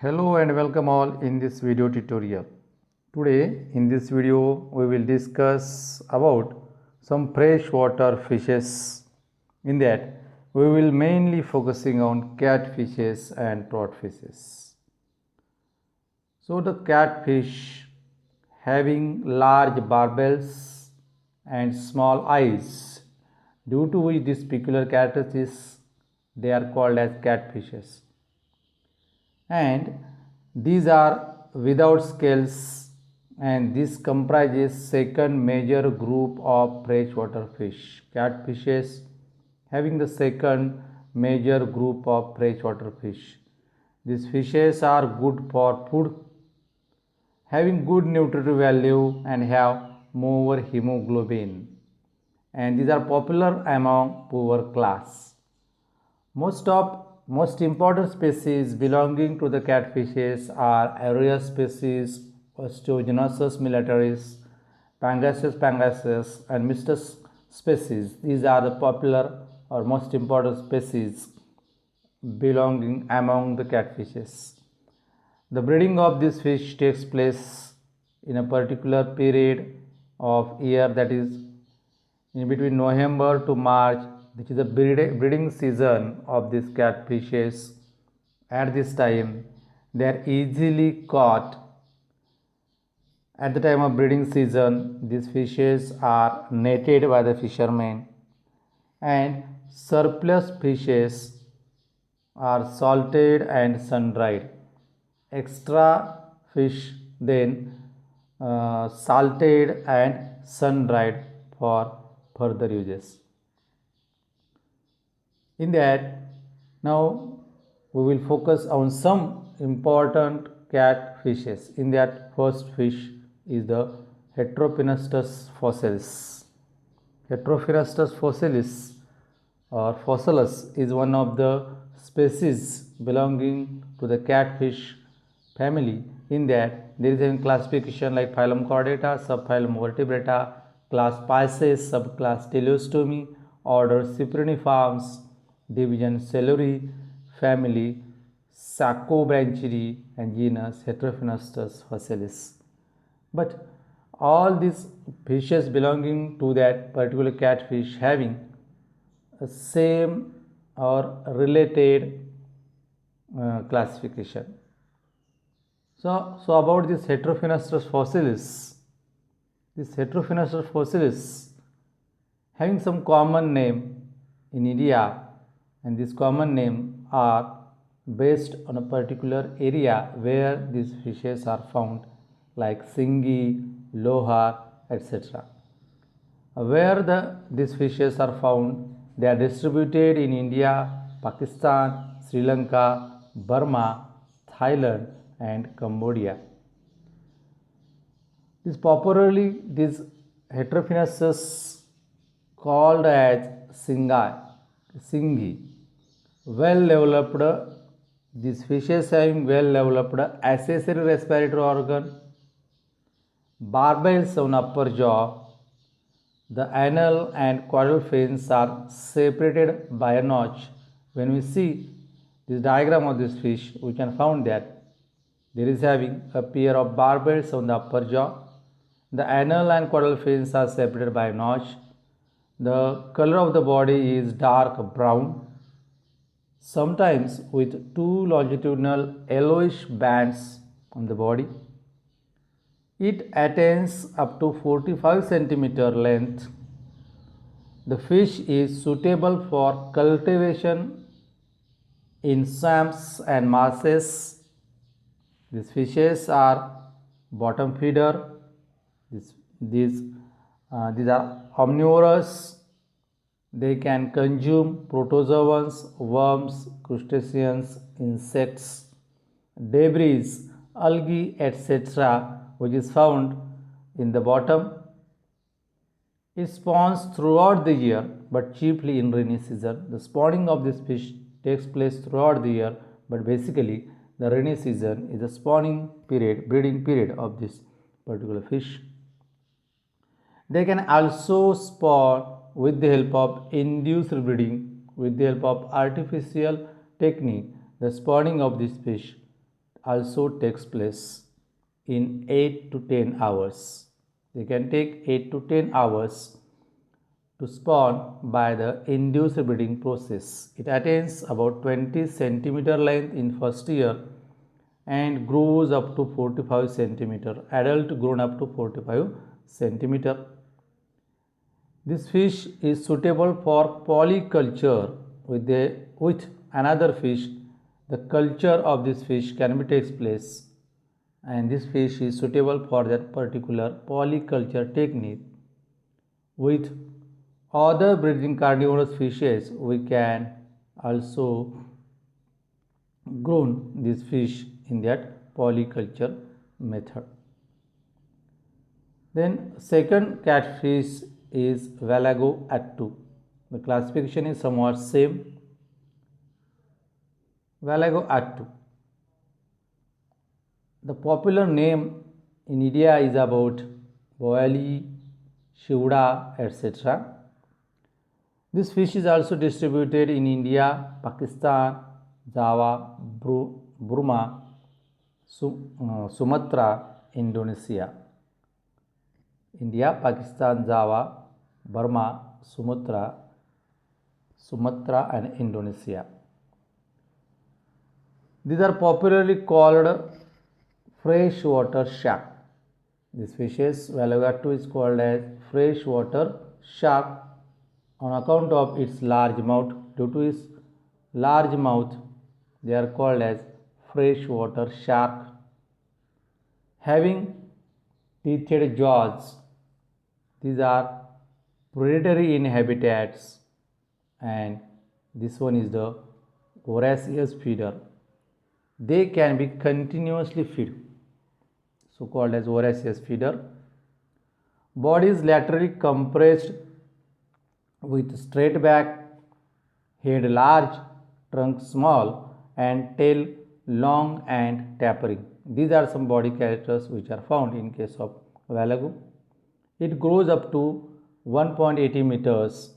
Hello and welcome all in this video tutorial. Today in this video we will discuss about some freshwater fishes. In that we will mainly focusing on catfishes and troutfishes. So the catfish having large barbels and small eyes, due to which this peculiar characteristics they are called as catfishes, and these are without scales, and this comprises second major group of freshwater fish. Catfishes having the second major group of freshwater fish. These fishes are good for food, having good nutritive value and have more hemoglobin, and these are popular among poor class. Most important species belonging to the catfishes are Aereus species, Osteogenesis militaris, Pangasius and Mystus species. These are the popular or most important species belonging among the catfishes. The breeding of this fish takes place in a particular period of year, that is in between November to March, which is the breeding season of these catfishes. At this time they are easily caught. At the time of breeding season, these fishes are netted by the fishermen, and surplus fishes are salted and sun dried. Extra fish then salted and sun dried for further uses. In that, now we will focus on some important catfishes. In that, first fish is the Heteropneustos fossilis. Heteropneustos fossilis or fossilis is one of the species belonging to the catfish family. In that, there is a classification like phylum Chordata, subphylum Vertebrata, class Pisces, subclass Teleostomi, order Cypriniformes, division Coeluria, family Sacobranchidae, and genus Heteropneustos fossilis. But all these fishes belonging to that particular catfish having a same or related classification. So about this Heteropneustos fossilis having some common name in India, and this common name are based on a particular area where these fishes are found, like Singhi, Lohar, etc. Where these fishes are found, they are distributed in India, Pakistan, Sri Lanka, Burma, Thailand, and Cambodia. This Heteropneustos called as Singhi. Well developed, these fishes having well developed accessory respiratory organ, barbels on upper jaw. The anal and caudal fins are separated by a notch. When we see this diagram of this fish, we can find that there is having a pair of barbels on the upper jaw. The anal and caudal fins are separated by a notch. The color of the body is dark brown, sometimes with two longitudinal yellowish bands on the body. It attains up to 45 cm length. The fish is suitable for cultivation in swamps and marshes. These fishes are bottom feeder. These are omnivorous. They can consume protozoans, worms, crustaceans, insects, debris, algae, etc., which is found in the bottom. It spawns throughout the year, but chiefly in rainy season. The spawning of this fish takes place throughout the year, but basically the rainy season is the spawning period, breeding period of this particular fish. They can also spawn with the help of induced breeding, with the help of artificial technique. The spawning of this fish also takes place in 8 to 10 hours. They can take 8 to 10 hours to spawn by the induced breeding process. It attains about 20 centimeter length in first year and grows up to 45 centimeter. Adult grown up to 45 centimeter. This fish is suitable for polyculture with another fish. The culture of this fish can be takes place, and this fish is suitable for that particular polyculture technique. With other breeding carnivorous fishes, we can also grow this fish in that polyculture method. Then second catfish is Valago attu. The classification is somewhat same. Valago attu. The popular name in India is about boali, shivda, etc. This fish is also distributed in India, Pakistan, Java, Burma, Sumatra, Indonesia. India, Pakistan, Java, Burma, Sumatra and Indonesia. These are popularly called freshwater shark. This fishes, Valago attu, is called as freshwater shark on account of its large mouth. Due to its large mouth, they are called as freshwater shark. Having teethed jaws, these are predatory in habitats, and this one is the voracious feeder. They can be continuously fed, so called as voracious feeder. Body is laterally compressed with straight back, head large, trunk small, and tail long and tapering. These are some body characters which are found in case of Valago. It grows up to 1.80 meters,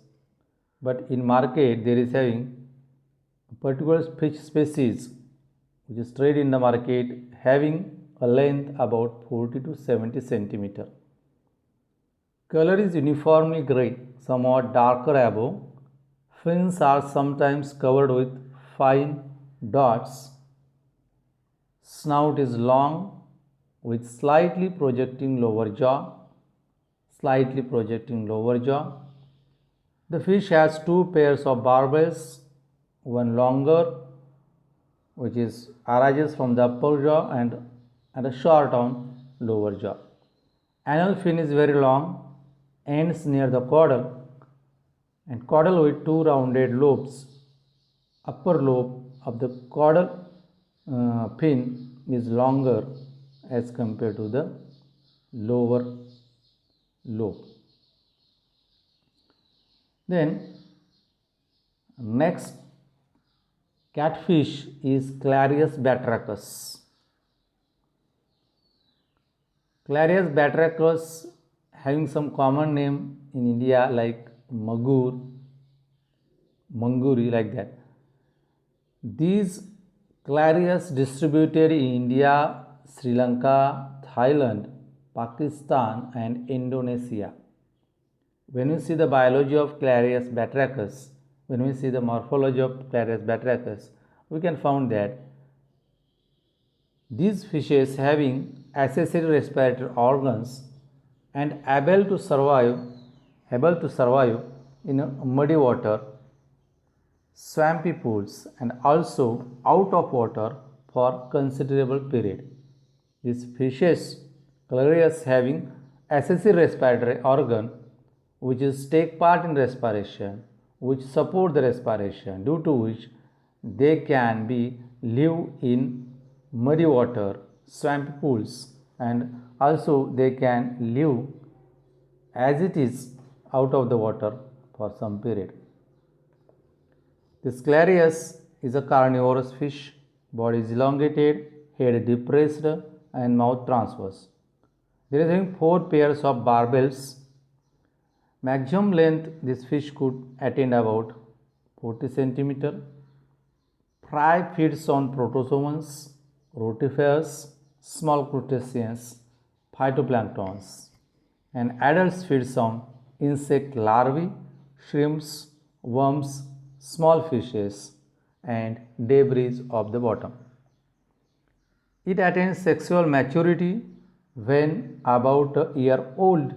but in market there is having a particular fish species which is traded in the market having a length about 40 to 70 centimeter. Color is uniformly gray, somewhat darker above. Fins are sometimes covered with fine dots. Snout is long with slightly projecting lower jaw. The fish has two pairs of barbels, one longer, which is arises from the upper jaw, and a short on lower jaw. Anal fin is very long, ends near the caudal, and caudal with two rounded lobes. Upper lobe of the caudal fin is longer as compared to the lower lobe. Then next catfish is Clarias batrachus. Clarias batrachus having some common name in India like magur, manguri, like that. These Clarias distributed in India, Sri Lanka, Thailand, Pakistan and Indonesia. When we see the biology of Clarias batrachus, when we see the morphology of Clarias batrachus, we can find that these fishes having accessory respiratory organs and able to survive in muddy water, swampy pools and also out of water for considerable period. These fishes, Clarias, having accessory respiratory organ which is take part in respiration, which support the respiration, due to which they can be live in muddy water, swampy pools, and also they can live as it is out of the water for some period. This Clarias is a carnivorous fish. Body is elongated, head depressed, and mouth transverse. There is having 4 pairs of barbels. Maximum length this fish could attain about 40 centimeter. Fry feeds on protozoans, rotifers, small crustaceans, phytoplanktons, and adults feeds on insect larvae, shrimps, worms, small fishes, and debris of the bottom. It attains sexual maturity when about a year old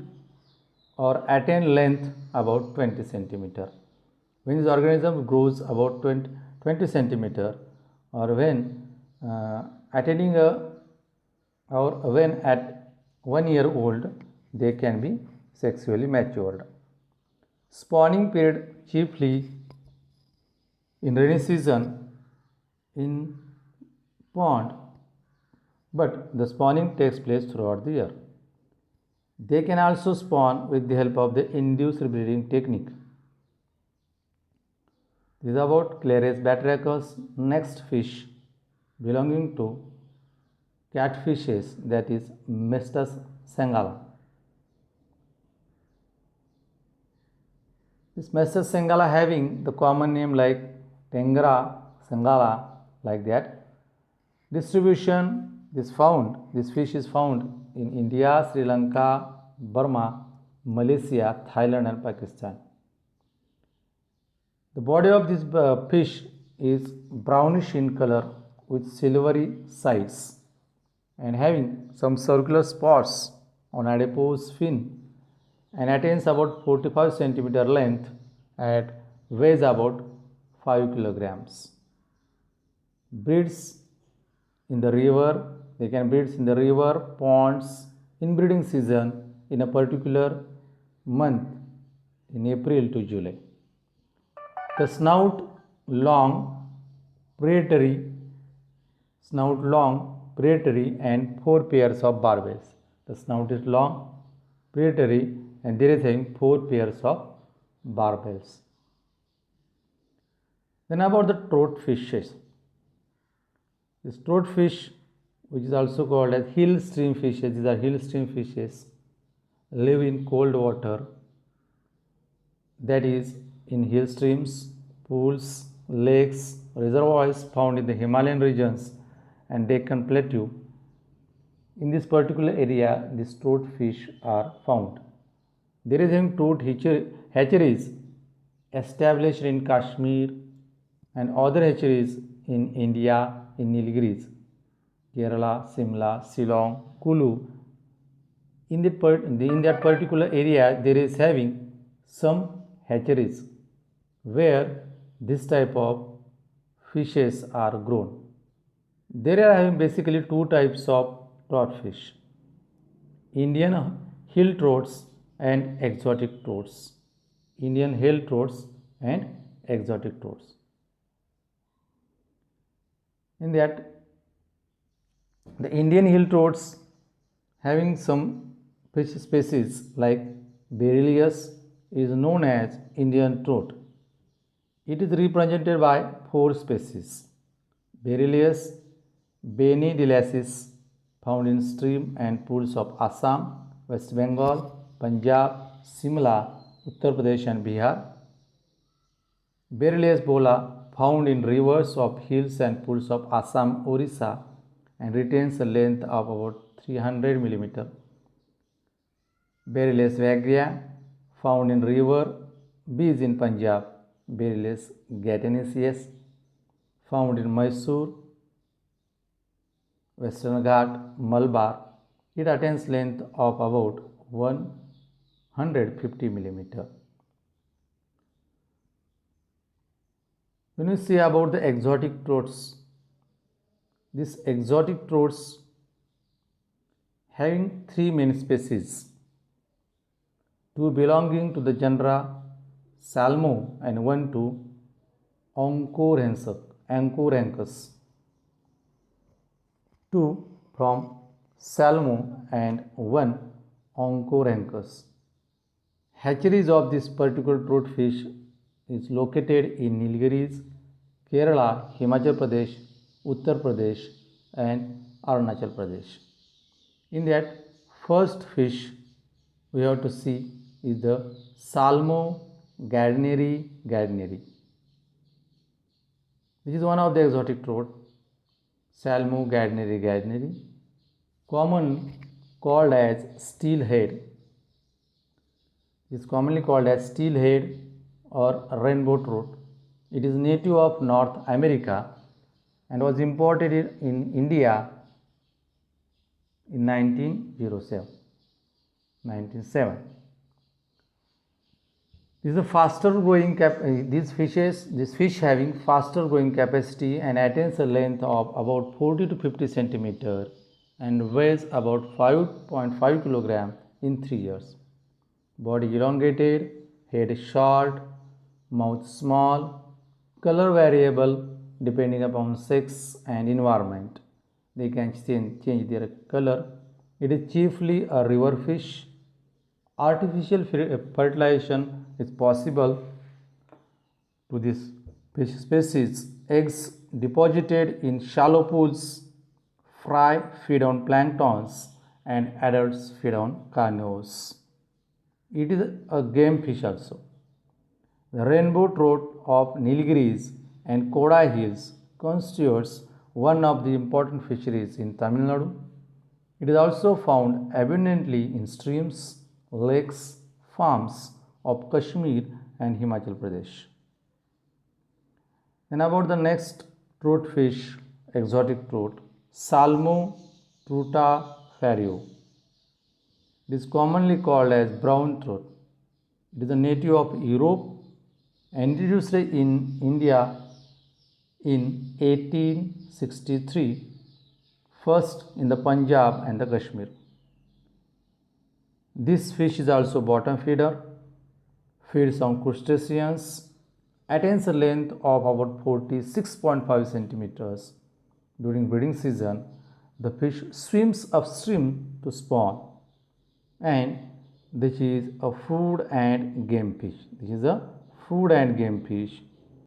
or attain length about 20 centimeter. When this organism grows about 20 centimeter, or when attaining a or when at 1 year old, they can be sexually matured. Spawning period chiefly in rainy season in pond, but the spawning takes place throughout the year. They can also spawn with the help of the induced breeding technique. This is about Clarias batrachus. Next fish belonging to catfishes, that is Mestus sangala. This Mestus sangala having the common name like Tengara sangala, like that. Distribution, this fish is found in India, Sri Lanka, Burma, Malaysia, Thailand, and Pakistan. The body of this fish is brownish in color with silvery sides and having some circular spots on adipose fin, and attains about 45 centimeter length at weighs about 5 kilograms. Breeds in the river, they can breed in the river, ponds, in breeding season in a particular month in April to July. The snout long, predatory, and 4 pairs of barbels. The snout is long, predatory, and there is having 4 pairs of barbels. Then about the trout fishes. This trout fish, which is also called as hill stream fishes, these are hill stream fishes, live in cold water, that is in hill streams, pools, lakes, reservoirs found in the Himalayan regions and Deccan Plateau. In this particular area, these trout fish are found. There is a trout hatcheries established in Kashmir and other hatcheries in India, in Nilgiris, Kerala, Simla, Shillong, Kulu. In that particular area, there is having some hatcheries where this type of fishes are grown. There are having basically 2 types of trout fish: Indian hill trouts and exotic trouts. Indian hill trouts and exotic trouts. In that, the Indian hill trouts having some fish species like Berilius is known as Indian trout. It is represented by 4 species: Berilius benidelasis, found in stream and pools of Assam, West Bengal, Punjab, Simla, Uttar Pradesh, and Bihar. Berilius bola, found in rivers of hills and pools of Assam, Orissa, and retains a length of about 300 mm. Berilius vagria, found in river Bees in Punjab. Berilius gataneous, found in Mysore, Western Ghat, Malabar. It attains length of about 150 mm. When we see about the exotic trouts, these exotic trouts having 3 main species: 2 belonging to the genera Salmo and 1 to Oncorhynchus. 2 from Salmo and 1 Oncorhynchus. Hatcheries of this particular trout fish is located in Nilgiris, Kerala, Himachal Pradesh, Uttar Pradesh, and Arunachal Pradesh. In that, first fish we have to see is the Salmo gardneri. This is one of the exotic trout. Salmo gardneri, common called as steelhead, is commonly called as steelhead or rainbow trout. It is native of North America and was imported in India in 1907. This is a faster growing this fish having faster growing capacity and attains a length of about 40 to 50 centimeter and weighs about 5.5 kilogram in 3 years. Body elongated, head short, mouth small, color variable depending upon sex and environment. They can change their color. It is chiefly a river fish. Artificial fertilization is possible to this fish species. Eggs deposited in shallow pools. Fry feed on planktons and adults feed on carnivores. It is a game fish also. The rainbow trout of Nilgiris and Kodai Hills constitutes one of the important fisheries in Tamil Nadu. It is also found abundantly in streams, lakes, farms of Kashmir and Himachal Pradesh. Then about the next trout fish, exotic trout, Salmo trutaferio. It is commonly called as brown trout. It is a native of Europe, introduced in India in 1863, first in the Punjab and the Kashmir. This fish is also bottom feeder, feeds on crustaceans, attains a length of about 46.5 centimeters. During breeding season, the fish swims upstream to spawn, and this is a food and game fish. This is a food and game fish